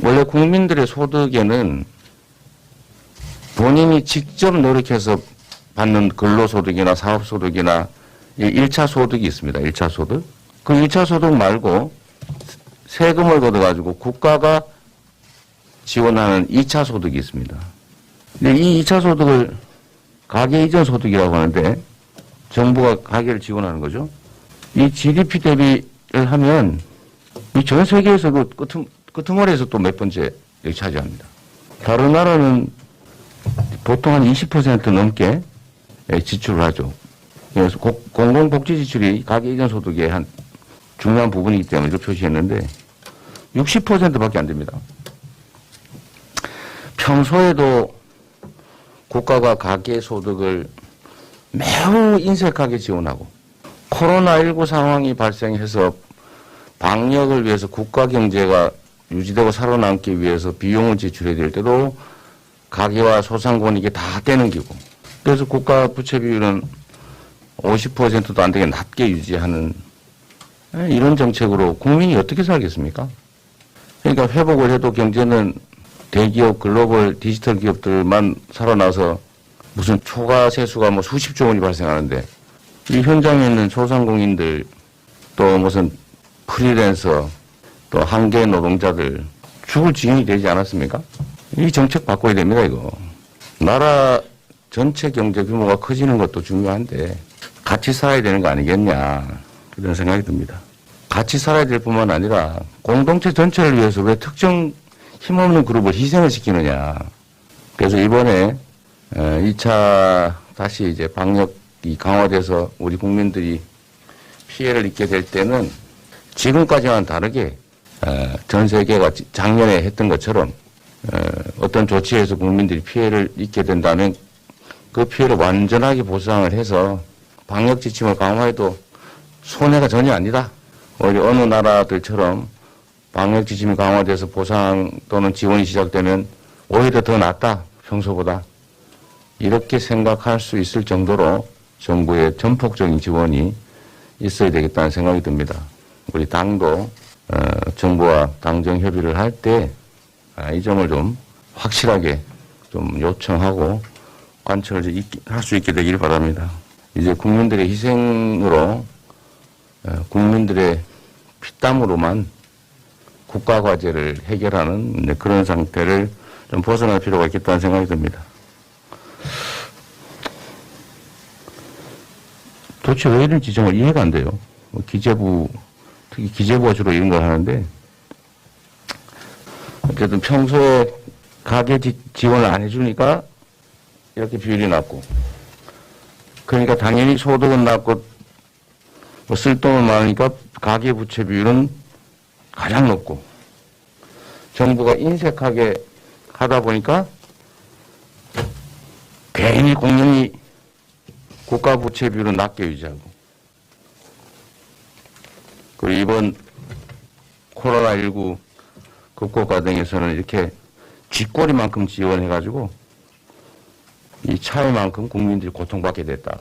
원래 국민들의 소득에는 본인이 직접 노력해서 받는 근로소득이나 사업소득이나 1차 소득이 있습니다. 1차 소득. 그 1차 소득 말고 세금을 걷어가지고 국가가 지원하는 2차 소득이 있습니다. 근데 이 2차 소득을 가계 이전 소득이라고 하는데 정부가 가계를 지원하는 거죠. 이 GDP 대비를 하면 이 전 세계에서도 끄트머리에서 또 몇 번째 여기 차지합니다. 다른 나라는 보통 한 20% 넘게 지출을 하죠. 그래서 공공복지 지출이 가계 이전 소득의 한 중요한 부분이기 때문에 이렇게 표시했는데 60%밖에 안 됩니다. 평소에도 국가가 가계 소득을 매우 인색하게 지원하고 코로나19 상황이 발생해서 방역을 위해서 국가 경제가 유지되고 살아남기 위해서 비용을 지출해야 될 때도 가계와 소상공인에게 다 떼넘기고 그래서 국가 부채 비율은 50%도 안 되게 낮게 유지하는 이런 정책으로 국민이 어떻게 살겠습니까? 그러니까 회복을 해도 경제는 대기업, 글로벌 디지털 기업들만 살아나서 무슨 초과 세수가 뭐 수십조 원이 발생하는데 이 현장에 있는 소상공인들 또 무슨 프리랜서 또 한계 노동자들 죽을 지경이 되지 않았습니까? 이 정책 바꿔야 됩니다, 이거. 나라 전체 경제 규모가 커지는 것도 중요한데 같이 살아야 되는 거 아니겠냐 그런 생각이 듭니다. 같이 살아야 될 뿐만 아니라 공동체 전체를 위해서 왜 특정 힘없는 그룹을 희생을 시키느냐. 그래서 이번에 2차 다시 이제 방역이 강화돼서 우리 국민들이 피해를 입게 될 때는 지금까지와는 다르게 전 세계가 작년에 했던 것처럼 어떤 조치에서 국민들이 피해를 입게 된다면 그 피해를 완전하게 보상을 해서 방역 지침을 강화해도 손해가 전혀 아니다. 오히려 어느 나라들처럼 방역 지침이 강화돼서 보상 또는 지원이 시작되면 오히려 더 낫다. 평소보다. 이렇게 생각할 수 있을 정도로 정부의 전폭적인 지원이 있어야 되겠다는 생각이 듭니다. 우리 당도 정부와 당정 협의를 할 때 이 점을 좀 확실하게 좀 요청하고 관철을 할 수 있게 되기를 바랍니다. 이제 국민들의 희생으로 국민들의 피땀으로만 국가 과제를 해결하는 그런 상태를 좀 벗어날 필요가 있겠다는 생각이 듭니다. 도대체 왜 이런 지정을 이해가 안 돼요. 기재부, 특히 기재부가 주로 이런 걸 하는데 어쨌든 평소에 가계 지원을 안 해주니까 이렇게 비율이 낮고 그러니까 당연히 소득은 낮고 뭐 쓸 돈은 많으니까 가계 부채 비율은 가장 높고 정부가 인색하게 하다 보니까 괜히 공연히 국가 부채 비율은 낮게 유지하고 그리고 이번 코로나19 극복 과정에서는 이렇게 쥐꼬리만큼 지원해가지고 이 차이만큼 국민들이 고통받게 됐다.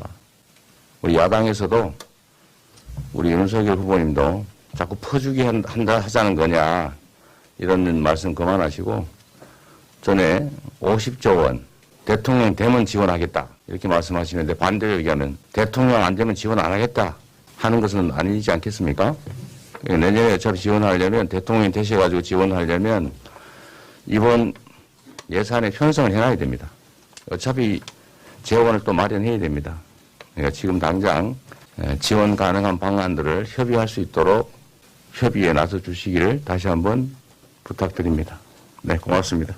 우리 야당에서도 우리 윤석열 후보님도 자꾸 퍼주기 하자는 거냐 이런 말씀 그만하시고 전에 50조 원 대통령 되면 지원하겠다 이렇게 말씀하시는데 반대로 얘기하면 대통령 안 되면 지원 안 하겠다 하는 것은 아니지 않겠습니까? 내년에 어차피 지원하려면 대통령이 되셔가지고 지원하려면 이번 예산에 편성을 해놔야 됩니다. 어차피 재원을 또 마련해야 됩니다. 그러니까 지금 당장 지원 가능한 방안들을 협의할 수 있도록 협의에 나서 주시기를 다시 한번 부탁드립니다. 네, 고맙습니다.